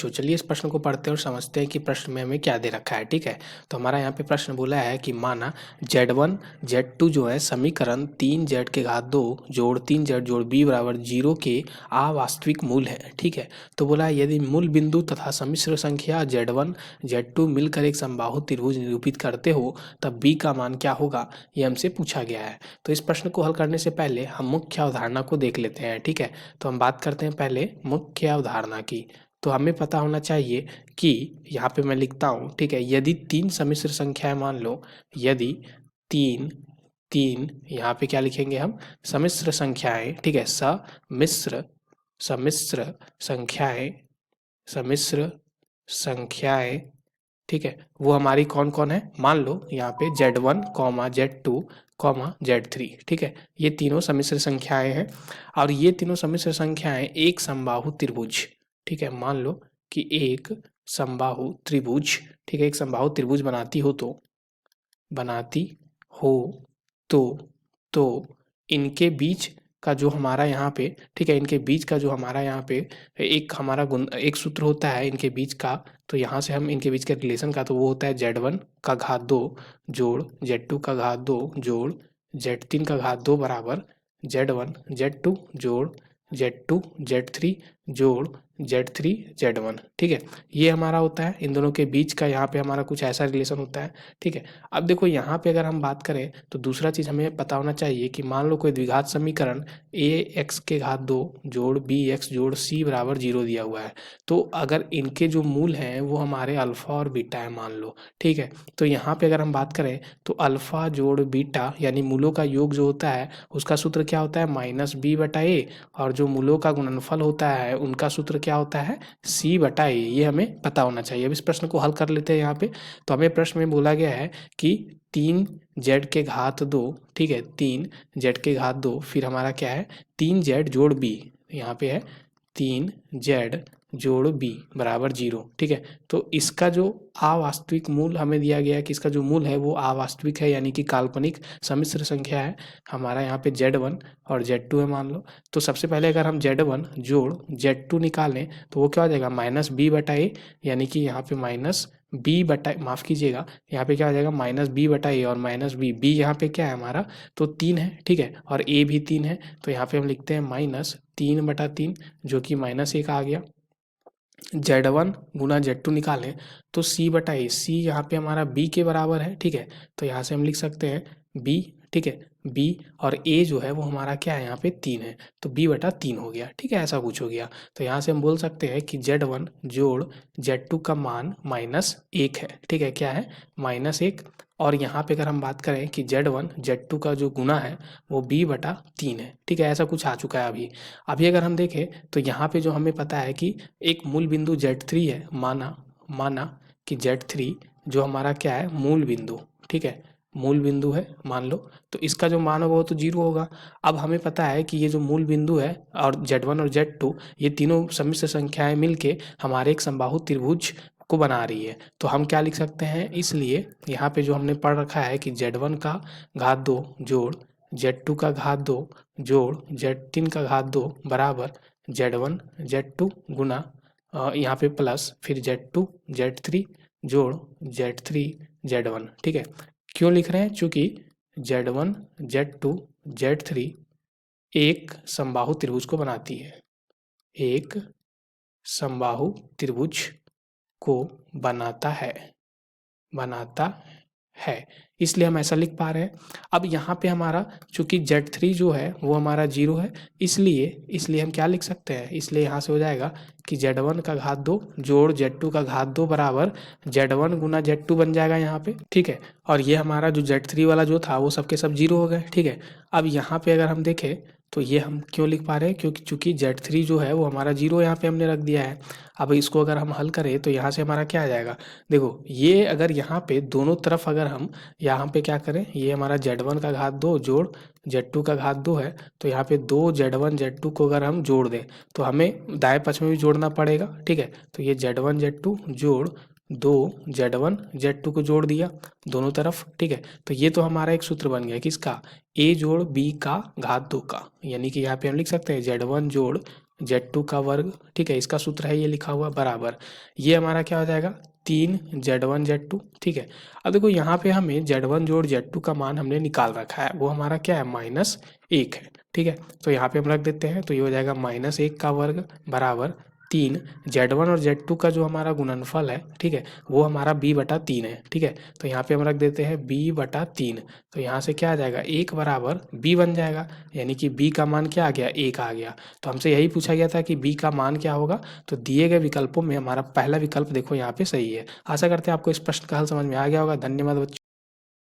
बच्चों, चलिए इस प्रश्न को पढ़ते हैं और समझते हैं कि प्रश्न में हमें क्या दे रखा है। ठीक है, तो हमारा यहाँ पे प्रश्न बोला है कि माना Z1 Z2 जो है समीकरण 3Z के घात 2 जोड़ 3Z जोड़ b बराबर 0 के अवास्तविक मूल है। ठीक है, तो बोला है यदि मूल बिंदु तथा सम्मिश्र संख्या Z1 Z2 मिलकर एक समबाहु त्रिभुज निरूपित करते हो तब b का मान क्या होगा, ये हमसे पूछा गया है। तो इस प्रश्न को हल करने से पहले हम मुख्य अवधारणा को देख लेते हैं। ठीक है, तो हम बात करते हैं पहले मुख्य अवधारणा की। तो हमें पता होना चाहिए कि यहाँ पे मैं लिखता हूँ, ठीक है, यदि तीन सम्मिश्र संख्याएं मान लो, यदि तीन तीन यहाँ पे क्या लिखेंगे हम, सम्मिश्र संख्याएं, ठीक है, सम्मिश्र सम्मिश्र संख्याएं सम्मिश्र संख्याएं, ठीक है, वो हमारी कौन कौन है, मान लो यहाँ पे Z1 Z2 Z3। ठीक है, ये तीनों सम्मिश्र संख्याएं हैं और ये तीनों सम्मिश्र संख्याएं एक समबाहु त्रिभुज, ठीक है, मान लो कि एक समबाहु त्रिभुज, ठीक है, एक समबाहु त्रिभुज बनाती हो तो इनके बीच का जो हमारा यहाँ पे, ठीक है, इनके बीच का जो हमारा यहाँ पे एक हमारा गुण एक सूत्र होता है इनके बीच का, तो यहाँ से हम इनके बीच के रिलेशन का, तो वो होता है Z1 का घात 2 जोड़ Z2 का घात 2 जोड़ Z3 का घात 2 बराबर Z1 Z2 जोड़ Z2 Z3 जोड़ Z3 Z1। ठीक है, ये हमारा होता है इन दोनों के बीच का, यहाँ पे हमारा कुछ ऐसा रिलेशन होता है। ठीक है, अब देखो यहाँ पे अगर हम बात करें तो दूसरा चीज़ हमें पता होना चाहिए कि मान लो कोई द्विघात समीकरण ax के घात 2 जोड़ bx जोड़ c बराबर 0 दिया हुआ है, तो अगर इनके जो मूल हैं वो हमारे अल्फ़ा और बीटा है मान लो। ठीक है, तो यहाँ पे अगर हम बात करें तो अल्फ़ा जोड़ बीटा यानी मूलों का योग जो होता है उसका सूत्र क्या होता है, -b/a, और जो मूलों का गुणनफल होता है उनका सूत्र क्या होता है, c/a। ये हमें पता होना चाहिए। अब इस प्रश्न को हल कर लेते हैं यहाँ पे। तो हमें प्रश्न में बोला गया है कि 3z के घात 2, ठीक है, 3z के घात 2, फिर हमारा क्या है 3z जोड़ b, यहाँ पे है 3z जोड़ b बराबर 0। ठीक है, तो इसका जो अवास्तविक मूल हमें दिया गया है कि इसका जो मूल है वो अवास्तविक है, यानी कि काल्पनिक सम्मिश्र संख्या है। हमारा यहाँ पे Z1 और Z2 है मान लो। तो सबसे पहले अगर हम Z1 जोड़ Z2 निकालें तो वो क्या हो जाएगा, -b/a, यानी कि यहाँ पे माफ़ कीजिएगा, यहाँ पे क्या हो जाएगा -b/a और -b, b यहाँ पे क्या है हमारा, तो 3 है। ठीक है, और a भी 3 है, तो यहाँ पे हम लिखते हैं -3/3 जो कि -1 आ गया। Z1 गुना Z2 निकालें तो c/a, c यहाँ पे हमारा b के बराबर है। ठीक है, तो यहाँ से हम लिख सकते हैं b, ठीक है, b और a जो है वो हमारा क्या है, यहाँ पे 3 है, तो b/3 हो गया। ठीक है, ऐसा कुछ हो गया। तो यहाँ से हम बोल सकते हैं कि Z1 जोड़ Z2 का मान -1 है। ठीक है, क्या है, -1। और यहाँ पे अगर हम बात करें कि Z1 Z2 का जो गुना है वो b/3 है। ठीक है, ऐसा कुछ आ चुका है अभी अगर हम देखें तो यहाँ पे जो हमें पता है कि एक मूल बिंदु Z3 है, माना कि Z3 जो हमारा क्या है, मूल बिंदु, ठीक है, मूल बिंदु है मान लो, तो इसका जो मान होगा वो तो 0 होगा। अब हमें पता है कि ये जो मूल बिंदु है और Z1 और Z2 ये तीनों सम्मिश्र संख्याएं मिलके हमारे एक समबाहु त्रिभुज को बना रही है। तो हम क्या लिख सकते हैं, इसलिए यहाँ पे जो हमने पढ़ रखा है कि Z1 का घात 2 जोड़ Z2 का घात 2 जोड़ Z3 का घात 2 बराबर Z1 Z2 गुना यहाँ पे प्लस फिर Z2 Z3 जोड़ Z3 Z1। ठीक है, क्यों लिख रहे हैं, चूँकि Z1 Z2 Z3 एक समबाहु त्रिभुज को बनाती है, एक समबाहु त्रिभुज को बनाता है, इसलिए हम ऐसा लिख पा रहे हैं। अब यहाँ पे हमारा चूंकि Z3 जो है वो हमारा 0 है, इसलिए हम क्या लिख सकते हैं, इसलिए यहाँ से हो जाएगा कि Z1 का घात 2 जोड़ Z2 का घात 2 बराबर Z1 गुना Z2 बन जाएगा यहाँ पे। ठीक है, और ये हमारा जो Z3 वाला जो था वो सबके सब 0 हो गए। ठीक है, अब यहाँ पे अगर हम देखें तो ये हम क्यों लिख पा रहे हैं, क्योंकि चूंकि Z3 जो है वो हमारा 0 यहाँ पे हमने रख दिया है। अब इसको अगर हम हल करें तो यहाँ से हमारा क्या आ जाएगा, देखो ये अगर यहाँ पे दोनों तरफ अगर हम यहाँ पे क्या करें, ये हमारा Z1 का घात 2 जोड़ Z2 का घात 2 है, तो यहाँ पे 2 Z1 Z2 को अगर हम जोड़ दें तो हमें दाएं पक्ष में भी जोड़ना पड़ेगा। ठीक है, तो ये Z1 Z2 जोड़ 2 Z1 Z2 को जोड़ दिया दोनों तरफ। ठीक है, तो ये तो हमारा एक सूत्र बन गया किसका, a जोड़ b का घात 2 का, यानी कि यहाँ पे हम लिख सकते हैं Z1 जोड़ Z2 का वर्ग, ठीक है, इसका सूत्र है ये लिखा हुआ, बराबर ये हमारा क्या हो जाएगा 3 Z1 Z2, ठीक है। अब देखो यहाँ पे हमें Z1 जोड़ Z2 का मान हमने निकाल रखा है, वो हमारा क्या है -1 है, ठीक है। तो यहाँ पे हम रख देते हैं, तो ये हो जाएगा -1 का वर्ग बराबर 3 Z1 और Z2 का जो हमारा गुणनफल है, ठीक है, वो हमारा b/3 है, ठीक है। तो यहाँ पे हम रख देते हैं b/3, तो यहाँ से क्या आ जाएगा 1 बराबर b बन जाएगा, यानी कि b का मान क्या आ गया 1 आ गया। तो हमसे यही पूछा गया था कि b का मान क्या होगा, तो दिए गए विकल्पों में हमारा पहला विकल्प देखो यहाँ पे सही है। आशा करते हैं आपको इस प्रश्न का हल समझ में आ गया होगा। धन्यवाद बच्चों।